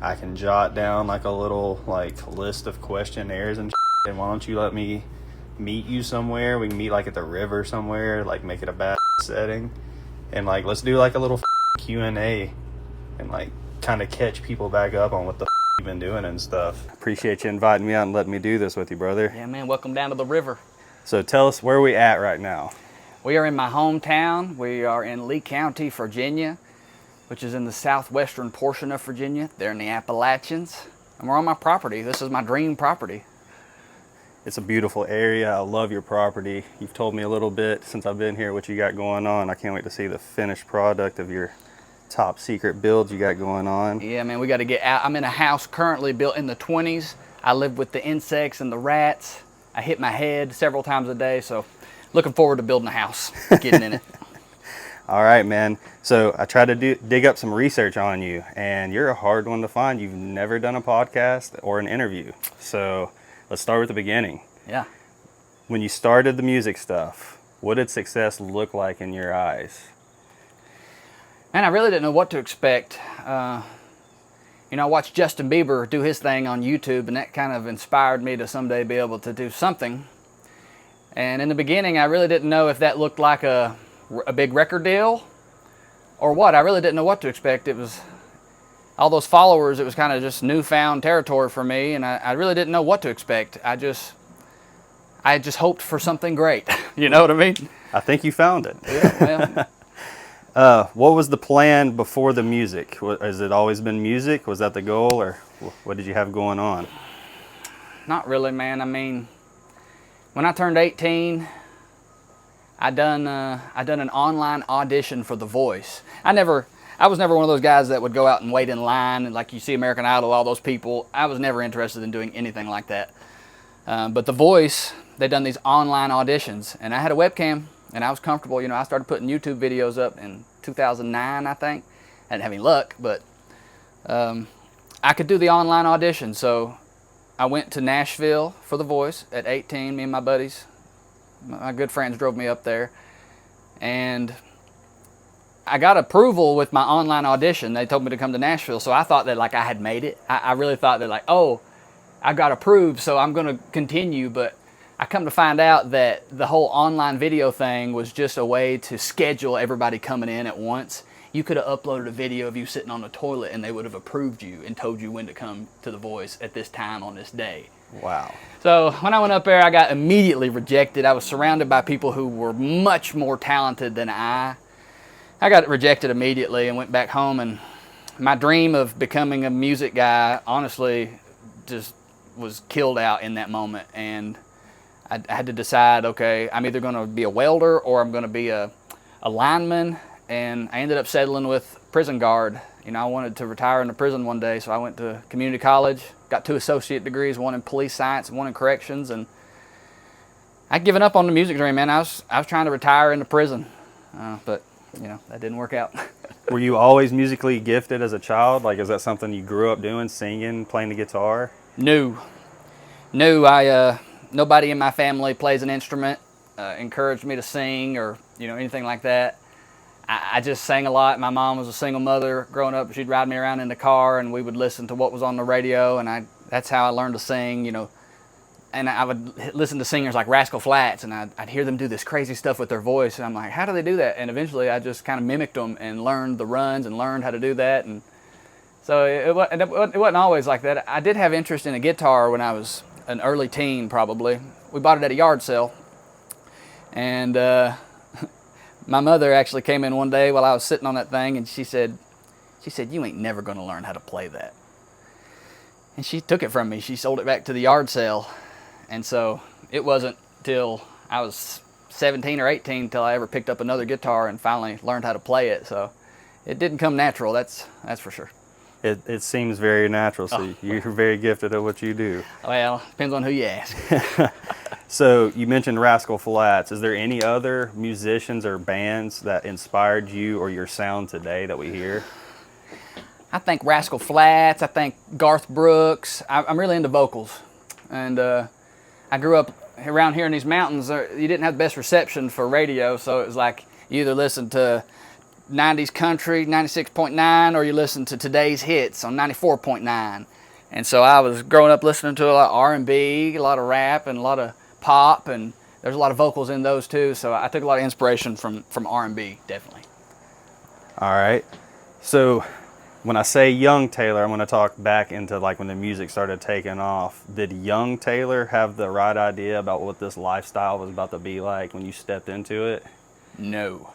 I can jot down like a little like list of questionnaires and shit. And why don't you let me meet you somewhere? We can meet like at the river somewhere, like make it a bad setting, and like let's do like a little Q&A and like kind of catch people back up on what the you've been doing and stuff. Appreciate you inviting me out and letting me do this with you, brother. Yeah, man, welcome down to the river. So tell us, where are we at right now? We are in my hometown. We are in Lee County, Virginia, which is in the southwestern portion of Virginia. They're in the Appalachians. And we're on my property. This is my dream property. It's a beautiful area. I love your property. You've told me a little bit since I've been here what you got going on. I can't wait to see the finished product of your top secret builds you got going on. Yeah, man, we got to get out. I'm in a house currently built in the 20s. I live with the insects and the rats. I hit my head several times a day, so looking forward to building a house, getting in it. All right, man. So I tried to dig up some research on you, and you're a hard one to find. You've never done a podcast or an interview. So let's start with the beginning. Yeah. When you started the music stuff, what did success look like in your eyes? Man, I really didn't know what to expect. I watched Justin Bieber do his thing on YouTube, and that kind of inspired me to someday be able to do something. And in the beginning, I really didn't know if that looked like a big record deal or what. I really didn't know what to expect. It was all those followers. It was kind of just newfound territory for me, and I really didn't know what to expect. I just hoped for something great. You know what I mean? I think you found it. Yeah, well. What was the plan before the music? Has it always been music? Was that the goal, or what did you have going on? Not really, man. I mean, when I turned 18, I done an online audition for The Voice. I was never one of those guys that would go out and wait in line, and like you see American Idol, all those people. I was never interested in doing anything like that. But The Voice, they done these online auditions, and I had a webcam, and I was comfortable. I started putting YouTube videos up in 2009, I think. I didn't have any luck, but I could do the online audition. So I went to Nashville for The Voice at 18. Me and my buddies, my good friends, drove me up there, and I got approval with my online audition. They told me to come to Nashville, so I thought that like I had made it. I really thought that like, oh, I got approved, so I'm going to continue. But I come to find out that the whole online video thing was just a way to schedule everybody coming in at once. You could have uploaded a video of you sitting on the toilet, and they would have approved you and told you when to come to The Voice at this time on this day. Wow. So when I went up there, I got immediately rejected. I was surrounded by people who were much more talented than I. I got rejected immediately and went back home, and my dream of becoming a music guy honestly just was killed out in that moment. And I had to decide, okay, I'm either going to be a welder or I'm going to be a lineman. And I ended up settling with prison guard. I wanted to retire in the prison one day, so I went to community college, got 2 associate degrees, one in police science and one in corrections, and I'd given up on the music dream, man. I was trying to retire in the prison, but that didn't work out. Were you always musically gifted as a child? Like, is that something you grew up doing, singing, playing the guitar? No. Nobody in my family plays an instrument, encouraged me to sing or anything like that. I just sang a lot. My mom was a single mother growing up. She'd ride me around in the car, and we would listen to what was on the radio, and that's how I learned to sing, And I would listen to singers like Rascal Flatts, and I'd hear them do this crazy stuff with their voice, and I'm like, how do they do that? And eventually I just kind of mimicked them and learned the runs and learned how to do that. And so it wasn't always like that. I did have interest in a guitar when I was an early teen, probably. We bought it at a yard sale, and my mother actually came in one day while I was sitting on that thing, and she said, you ain't never going to learn how to play that. And she took it from me. She sold it back to the yard sale. And so it wasn't till I was 17 or 18 till I ever picked up another guitar and finally learned how to play it. So it didn't come natural, that's for sure. It seems very natural, so you're very gifted at what you do. Well, depends on who you ask. So you mentioned Rascal Flatts. Is there any other musicians or bands that inspired you or your sound today that we hear? I think Rascal Flatts, I think Garth Brooks. I'm really into vocals. And I grew up around here in these mountains. You didn't have the best reception for radio, so it was like you either listened to 90s country, 96.9, or you listen to today's hits on 94.9. And so I was growing up listening to a lot of R&B, a lot of rap, and a lot of pop, and there's a lot of vocals in those too. So I took a lot of inspiration from R&B, definitely. All right. So when I say young Taylor, I'm going to talk back into like when the music started taking off. Did young Taylor have the right idea about what this lifestyle was about to be like when you stepped into it? No,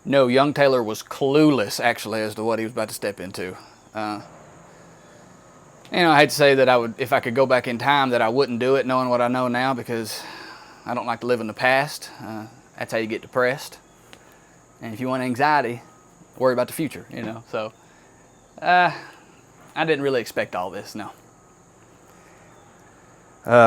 young Taylor was clueless actually as to what he was about to step into. I hate to say that I would, if I could go back in time, that I wouldn't do it knowing what I know now, because I don't like to live in the past. That's how you get depressed. And if you want anxiety, worry about the future, So I didn't really expect all this, no.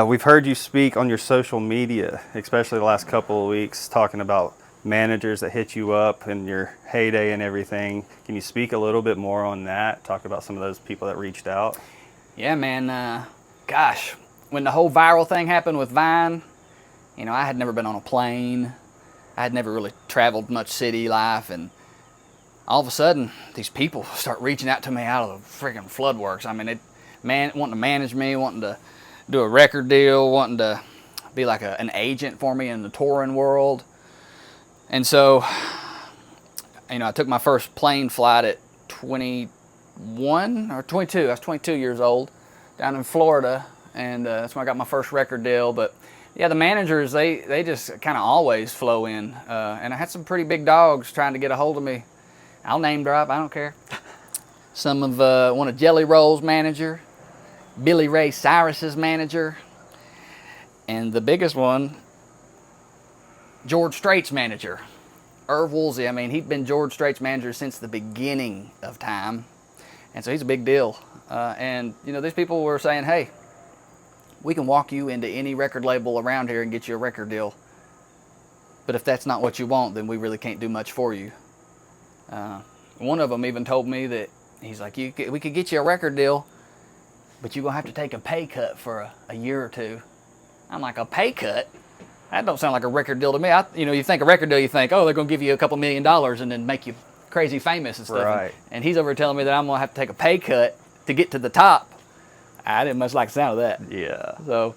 We've heard you speak on your social media, especially the last couple of weeks, talking about managers that hit you up in your heyday and everything. Can you speak a little bit more on that? Talk about some of those people that reached out. Yeah, man. Gosh, when the whole viral thing happened with Vine, I had never been on a plane. I had never really traveled much city life, and all of a sudden, these people start reaching out to me out of the freaking floodworks. I mean, wanting to manage me, wanting to do a record deal, wanting to be like an agent for me in the touring world. And so, I took my first plane flight at 21 or 22. I was 22 years old down in Florida, and that's when I got my first record deal. But yeah, the managers, they just kind of always flow in. And I had some pretty big dogs trying to get a hold of me. I'll name drop, I don't care. One of Jelly Roll's manager, Billy Ray Cyrus's manager, and the biggest one, George Strait's manager, Irv Woolsey. I mean, he'd been George Strait's manager since the beginning of time, and so he's a big deal. And these people were saying, hey, we can walk you into any record label around here and get you a record deal, but if that's not what you want, then we really can't do much for you. One of them even told me that he's like, we could get you a record deal, but you're going to have to take a pay cut for a year or two. I'm like, a pay cut? That don't sound like a record deal to me. You think a record deal, you think, oh, they're going to give you a couple $1 million and then make you crazy famous and stuff. Right. And he's over telling me that I'm going to have to take a pay cut to get to the top. I didn't much like the sound of that. Yeah. So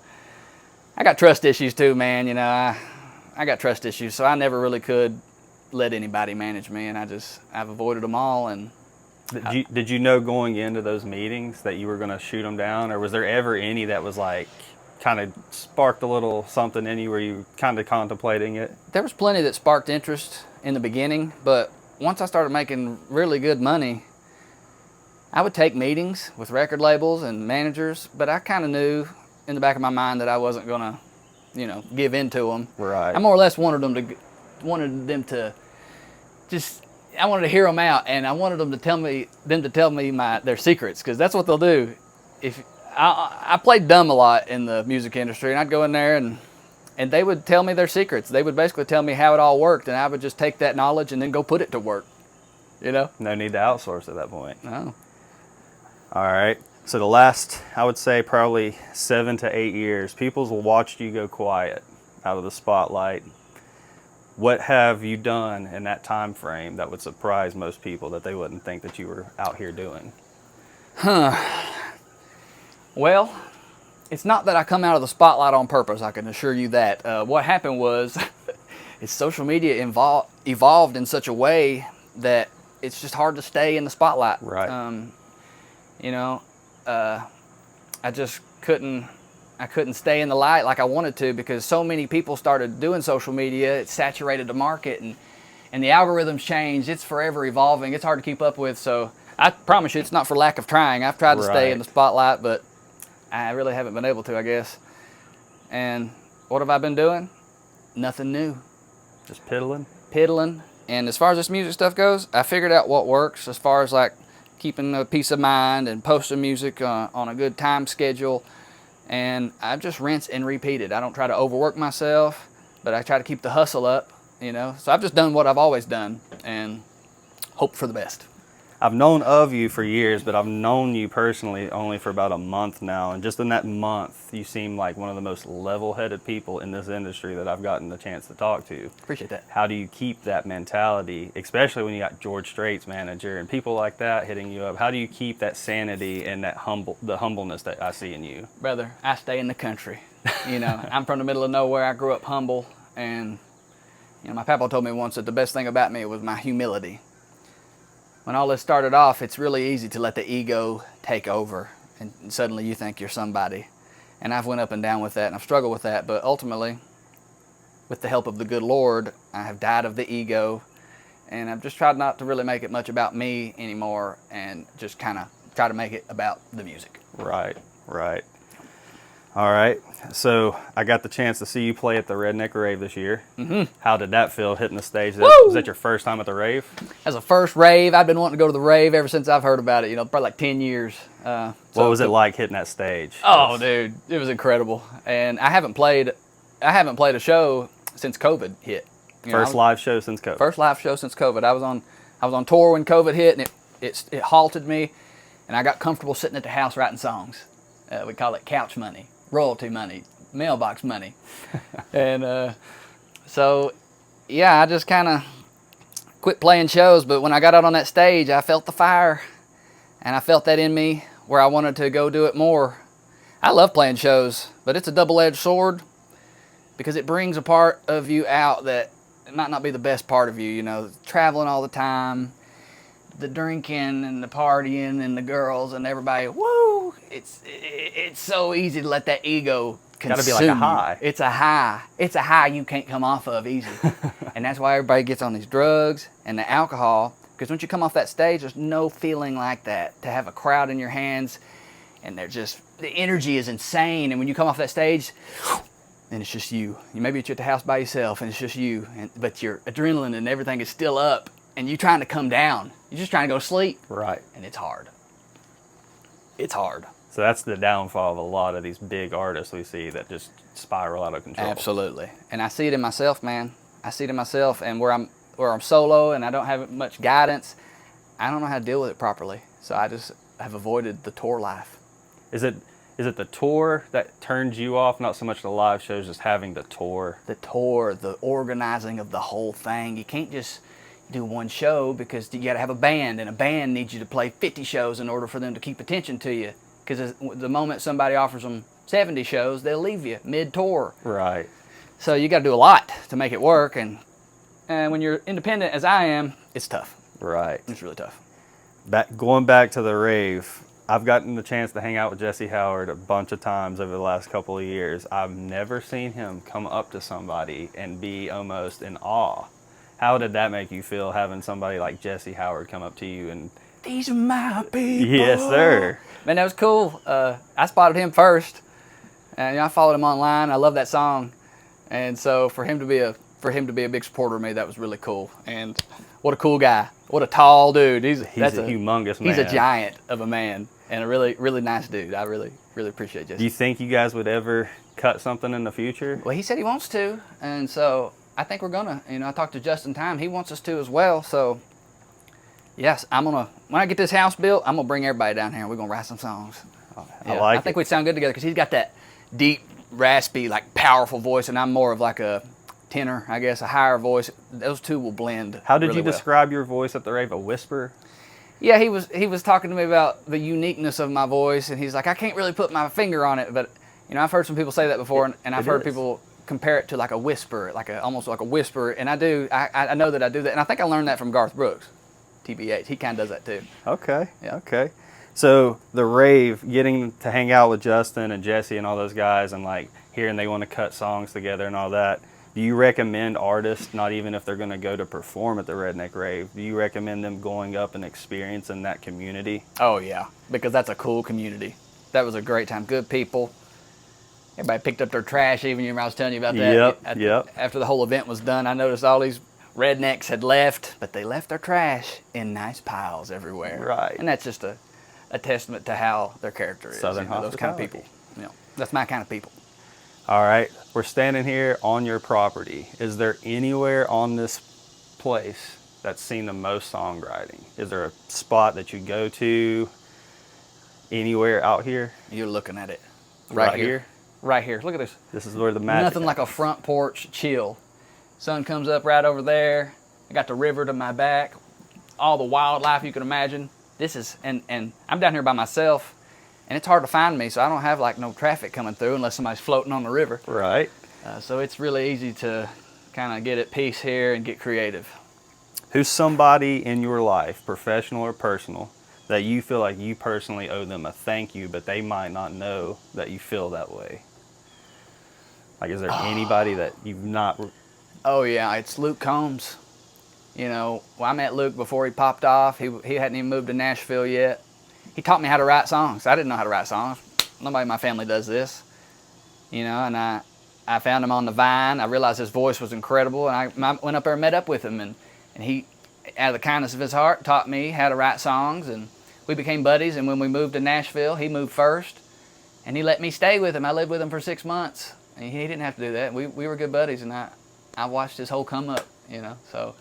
I got trust issues too, man. I got trust issues, so I never really could let anybody manage me, and I've avoided them all. And did you know going into those meetings that you were going to shoot them down, or was there ever any that was like kind of sparked a little something in you where you kind of contemplating it? There was plenty that sparked interest in the beginning, but once I started making really good money, I would take meetings with record labels and managers, but I kind of knew in the back of my mind that I wasn't going to, give in to them. Right. I more or less wanted them to just, I wanted to hear them out, and I wanted them to tell me their secrets, because that's what they'll do. If I played dumb a lot in the music industry, and I'd go in there and they would tell me their secrets. They would basically tell me how it all worked, and I would just take that knowledge and then go put it to work. No need to outsource at that point. No. All right. So the last, I would say, probably 7 to 8 years, people will watch you go quiet out of the spotlight. What have you done in that time frame that would surprise most people that they wouldn't think that you were out here doing? Well, it's not that I come out of the spotlight on purpose, I can assure you that. What happened was is social media evolved in such a way that it's just hard to stay in the spotlight. Right. I just couldn't stay in the light like I wanted to, because so many people started doing social media. It saturated the market, and the algorithms changed. It's forever evolving. It's hard to keep up with. So I promise you, it's not for lack of trying. I've tried to stay in the spotlight, but I really haven't been able to, I guess. And what have I been doing? Nothing new. Just piddling? Piddling. And as far as this music stuff goes, I figured out what works as far as like keeping a peace of mind and posting music on a good time schedule. And I just rinse and repeat it. I don't try to overwork myself, but I try to keep the hustle up, So I've just done what I've always done and hope for the best. I've known of you for years, but I've known you personally only for about a month now. And just in that month, you seem like one of the most level-headed people in this industry that I've gotten the chance to talk to. Appreciate that. How do you keep that mentality, especially when you got George Strait's manager and people like that hitting you up? How do you keep that sanity and that the humbleness that I see in you? Brother, I stay in the country. You know, I'm from the middle of nowhere. I grew up humble, and you know, my papa told me once that the best thing about me was my humility. When all this started off, it's really easy to let the ego take over, and suddenly you think you're somebody. And I've went up and down with that, and I've struggled with that, but ultimately, with the help of the good Lord, I have died of the ego, and I've just tried not to really make it much about me anymore, and just kind of try to make it about the music. Right, right. All right, so I got the chance to see you play at the Redneck Rave this year. Mm-hmm. How did that feel, hitting the stage? Was that your first time at the rave? As a first rave, I've been wanting to go to the rave ever since I've heard about it, you know, probably like 10 years. What was it like hitting that stage? Oh, dude, it was incredible. And I haven't played a show since COVID hit. First live show since COVID. First live show since COVID. I was on tour when COVID hit, and it halted me, and I got comfortable sitting at the house writing songs. We call it couch money, royalty money, mailbox money. And so, yeah, I just kind of quit playing shows. But when I got out on that stage, I felt the fire, and I felt that in me where I wanted to go do it more. I love playing shows, but it's a double-edged sword because it brings a part of you out that it might not be the best part of you, you know, traveling all the time, the drinking and the partying and the girls and everybody, woo! It's so easy to let that ego consume. Gotta be like a high. It's a high. It's a high you can't come off of easy. And that's why everybody gets on these drugs and the alcohol, because once you come off that stage, there's no feeling like that. To have a crowd in your hands, and the energy is insane, and when you come off that stage, and it's just you. Maybe you're at the house by yourself, and it's just you, but your adrenaline and everything is still up, and you're trying to come down. You're just trying to go to sleep. Right. And it's hard. It's hard. So that's the downfall of a lot of these big artists we see that just spiral out of control. Absolutely. And I see it in myself, man. I see it in myself, and where I'm solo and I don't have much guidance, I don't know how to deal with it properly. So I just have avoided the tour life. Is it the tour that turns you off, not so much the live shows, just having the tour? The tour, the organizing of the whole thing. You can't just do one show because you got to have a band, and a band needs you to play 50 shows in order for them to keep attention to you. Because the moment somebody offers them 70 shows, they'll leave you mid-tour. Right. So you got to do a lot to make it work, and when you're independent as I am, it's tough. Right. It's really tough. Going back to the rave, I've gotten the chance to hang out with Jesse Howard a bunch of times over the last couple of years. I've never seen him come up to somebody and be almost in awe. How did that make you feel, having somebody like Jesse Howard come up to you and... These are my people. Yes, sir. Man, that was cool. I spotted him first, and I followed him online. I love that song, and so for him to be a big supporter of me, that was really cool. And what a cool guy! What a tall dude! He's a humongous man. He's a giant of a man, and a really, really nice dude. I really, really appreciate Jesse. Do you think you guys would ever cut something in the future? Well, he said he wants to, and so I think we're gonna. You know, I talked to Justin Time. He wants us to as well. So yes, when I get this house built, I'm gonna bring everybody down here and we're gonna write some songs. I think we'd sound good together because he's got that deep, raspy, like powerful voice, and I'm more of like a tenor, I guess, a higher voice. Those two will blend. How did really you well. describe your voice at the rave? A whisper? Yeah, he was talking to me about the uniqueness of my voice, and he's like, I can't really put my finger on it, but you know, I've heard some people say that before, and I've heard people compare it to like a whisper, almost like a whisper, and I know that I do that, and I think I learned that from Garth Brooks. TBH, he kind of does that too. Okay. Yeah. Okay. So the rave, getting to hang out with Justin and Jesse and all those guys, and like hearing they want to cut songs together and all that. Do you recommend artists, not even if they're going to go to perform at the Redneck Rave, do you recommend them going up and experiencing that community? Oh yeah, because that's a cool community. That was a great time. Good people. Everybody picked up their trash. Even you, I was telling you about that. Yep. After the whole event was done, I noticed all these rednecks had left, but they left their trash in nice piles everywhere. Right. And that's just a testament to how their character is. Southern those kind of hospitality. people. That's my kind of people. All right. We're standing here on your property. Is there anywhere on this place that's seen the most songwriting? Is there a spot that you go to anywhere out here? You're looking at it. Right here? Right here. Look at this. This is where the magic Nothing like a front porch chill. Sun comes up right over there. I got the river to my back. All the wildlife you can imagine. This is, and I'm down here by myself, and it's hard to find me, so I don't have like no traffic coming through unless somebody's floating on the river. Right. So it's really easy to kind of get at peace here and get creative. Who's somebody in your life, professional or personal, that you feel like you personally owe them a thank you, but they might not know that you feel that way? Like, is there anybody that you've not... Oh yeah, it's Luke Combs. You know, well, I met Luke before he popped off. He hadn't even moved to Nashville yet. He taught me how to write songs. I didn't know how to write songs. Nobody in my family does this. You know, and I found him on the Vine. I realized his voice was incredible, and I went up there and met up with him, and he, out of the kindness of his heart, taught me how to write songs, and we became buddies. And when we moved to Nashville, he moved first, and he let me stay with him. I lived with him for 6 months, and he didn't have to do that. We were good buddies, and I watched his whole come up, you know, so...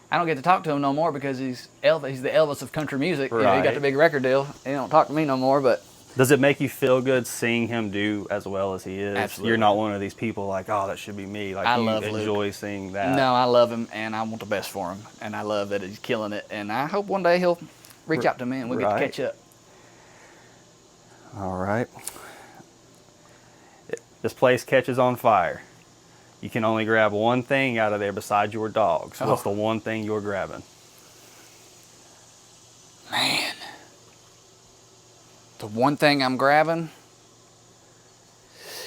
I don't get to talk to him no more because he's the Elvis of country music. Right. You know, he got the big record deal. He don't talk to me no more, but... Does it make you feel good seeing him do as well as he is? Absolutely. You're not one of these people like, oh, that should be me. Like, I you love enjoy Luke. seeing that. No, I love him, and I want the best for him. And I love that he's killing it. And I hope one day he'll reach out to me and we'll get to catch up. All right. This place catches on fire. You can only grab one thing out of there besides your dogs. What's the one thing you're grabbing? Man. The one thing I'm grabbing?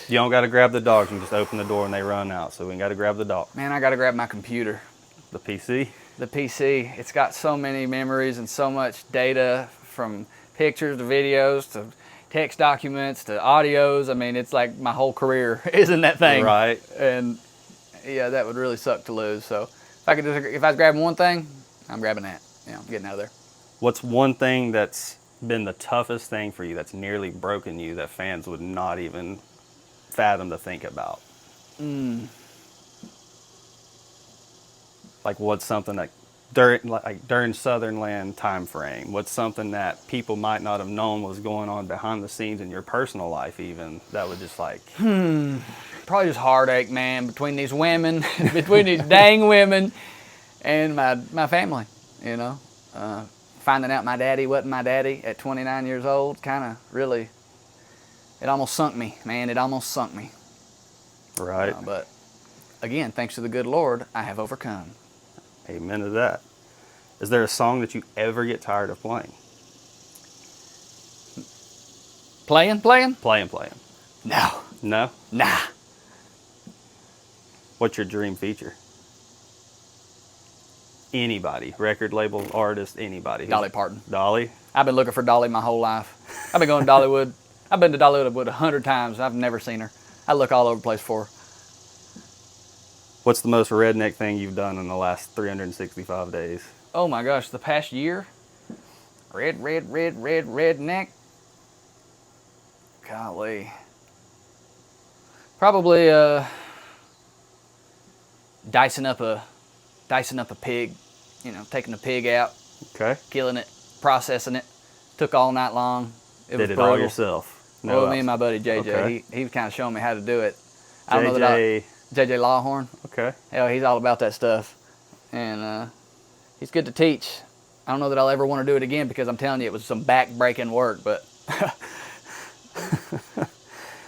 You don't got to grab the dogs. You can just open the door and they run out. So we ain't got to grab the dog. Man, I got to grab my computer. The PC? The PC. It's got so many memories and so much data, from pictures to videos to text documents to audios. I mean, it's like my whole career is in that thing. Right. And yeah, that would really suck to lose. So if I was grabbing one thing, I'm grabbing that. You know, I'm getting out of there. What's one thing that's been the toughest thing for you, that's nearly broken you, that fans would not even fathom to think about? Like, what's something that during Southern Land time frame, what's something that people might not have known was going on behind the scenes in your personal life even, that would just like... Probably just heartache, man, between these women, between these dang women and my family, you know. Finding out my daddy wasn't my daddy at 29 years old, kind of really, it almost sunk me, man. It almost sunk me. Right. But again, thanks to the good Lord, I have overcome. Amen to that. Is there a song that you ever get tired of playing? Playing? Playing. No. No? Nah. What's your dream feature? Anybody, record label, artist, anybody. Dolly Parton. Dolly? I've been looking for Dolly my whole life. I've been going to Dollywood. I've been to Dollywood 100 times. I've never seen her. I look all over the place for her. What's the most redneck thing you've done in the last 365 days? Oh my gosh, the past year? Redneck? Golly. Probably dicing up a pig, you know, taking the pig out, Okay. killing it, processing it. Took all night long. Did it all yourself? No, me and my buddy JJ. Okay. He was kind of showing me how to do it. I don't know that JJ Lawhorn. Okay. Hell, he's all about that stuff, and he's good to teach. I don't know that I'll ever want to do it again because I'm telling you, it was some back-breaking work. But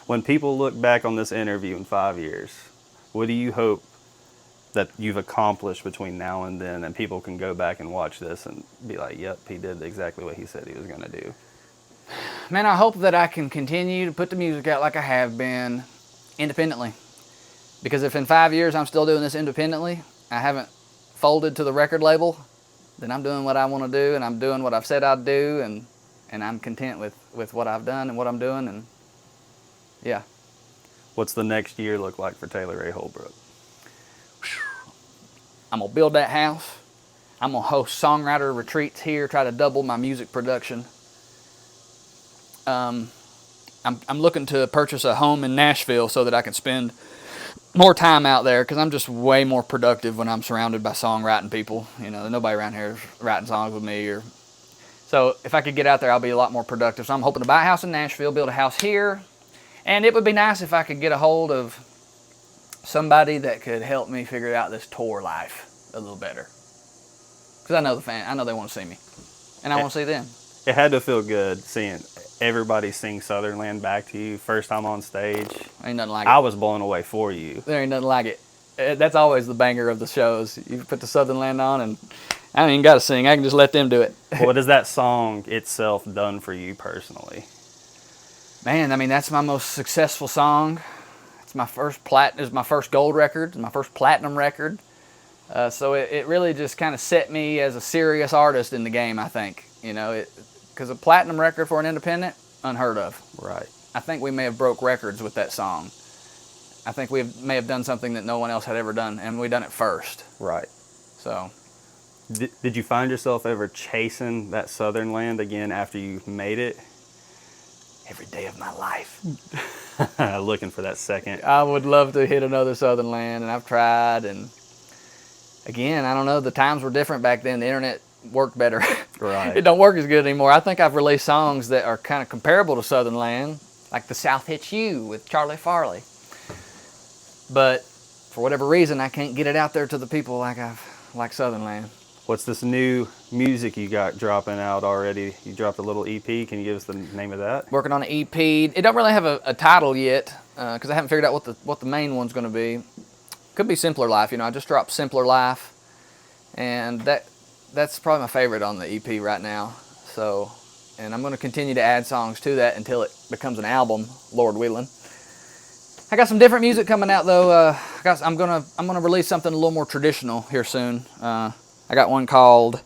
when people look back on this interview in 5 years, what do you hope that you've accomplished between now and then, and people can go back and watch this and be like, yep, he did exactly what he said he was going to do? Man, I hope that I can continue to put the music out like I have been independently. Because if in 5 years I'm still doing this independently, I haven't folded to the record label, then I'm doing what I want to do, and I'm doing what I've said I'd do, and I'm content with what I've done and what I'm doing, and yeah. What's the next year look like for Taylor Ray Holbrook? I'm going to build that house. I'm going to host songwriter retreats here, try to double my music production. I'm looking to purchase a home in Nashville so that I can spend more time out there because I'm just way more productive when I'm surrounded by songwriting people. You know, nobody around here is writing songs with me. So if I could get out there, I'll be a lot more productive. So I'm hoping to buy a house in Nashville, build a house here, and it would be nice if I could get a hold of somebody that could help me figure out this tour life a little better. Because I know they want to see me, and I want to see them. It had to feel good seeing everybody sing Southernland back to you first time on stage. Ain't nothing like it. I was blown away for you. There ain't nothing like it. That's always the banger of the shows. You put the Southernland on, and I don't even got to sing. I can just let them do it. What has that song itself done for you personally? Man, I mean, that's my most successful song. It's my first gold record. It's my first platinum record. So it really just kind of set me as a serious artist in the game, I think. You know, because a platinum record for an independent, unheard of. Right. I think we may have broke records with that song. I think we may have done something that no one else had ever done, and we done it first. Right. So. Did you find yourself ever chasing that Southernland again after you made it? Every day of my life. Looking for that second. I would love to hit another Southernland, and I've tried, and again, I don't know, the times were different back then. The internet worked better. Right. It don't work as good anymore. I think I've released songs that are kind of comparable to Southernland, like The South Hits You with Charlie Farley. But for whatever reason, I can't get it out there to the people like Southernland. What's this new music you got dropping out already? You dropped a little EP. Can you give us the name of that? Working on an EP. It don't really have a title yet because I haven't figured out what the main one's going to be. Could be Simpler Life. You know, I just dropped Simpler Life, and that's probably my favorite on the EP right now. So, and I'm going to continue to add songs to that until it becomes an album, Lord willing. I got some different music coming out though. I'm gonna release something a little more traditional here soon. I got one called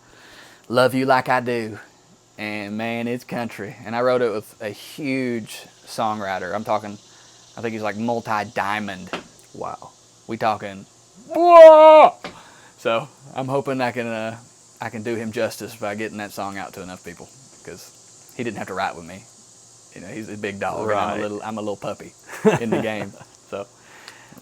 Love You Like I Do, and man, it's country. And I wrote it with a huge songwriter. I think he's like multi-diamond. Wow. We talking, whoa! So I'm hoping I can do him justice by getting that song out to enough people, because he didn't have to write with me. You know, he's a big dog, right. And I'm a little puppy in the game. So,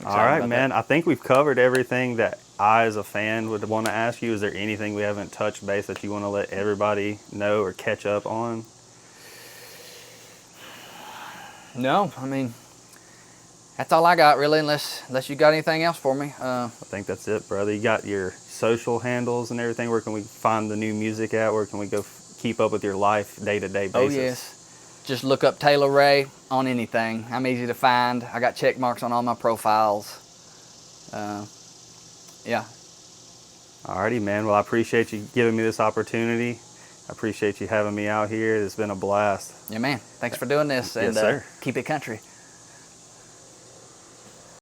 all right, man. I think we've covered everything that I, as a fan, would want to ask you. Is there anything we haven't touched base that you want to let everybody know or catch up on? No, I mean, that's all I got really, unless you got anything else for me. I think that's it, brother. You got your social handles and everything. Where can we find the new music at? Where can we go keep up with your life day-to-day basis? Oh, yes. Just look up Taylor Ray on anything. I'm easy to find. I got check marks on all my profiles. Yeah. Alrighty, man. Well, I appreciate you giving me this opportunity. I appreciate you having me out here. It's been a blast. Yeah, man. Thanks for doing this. Yes, and sir. Keep it country.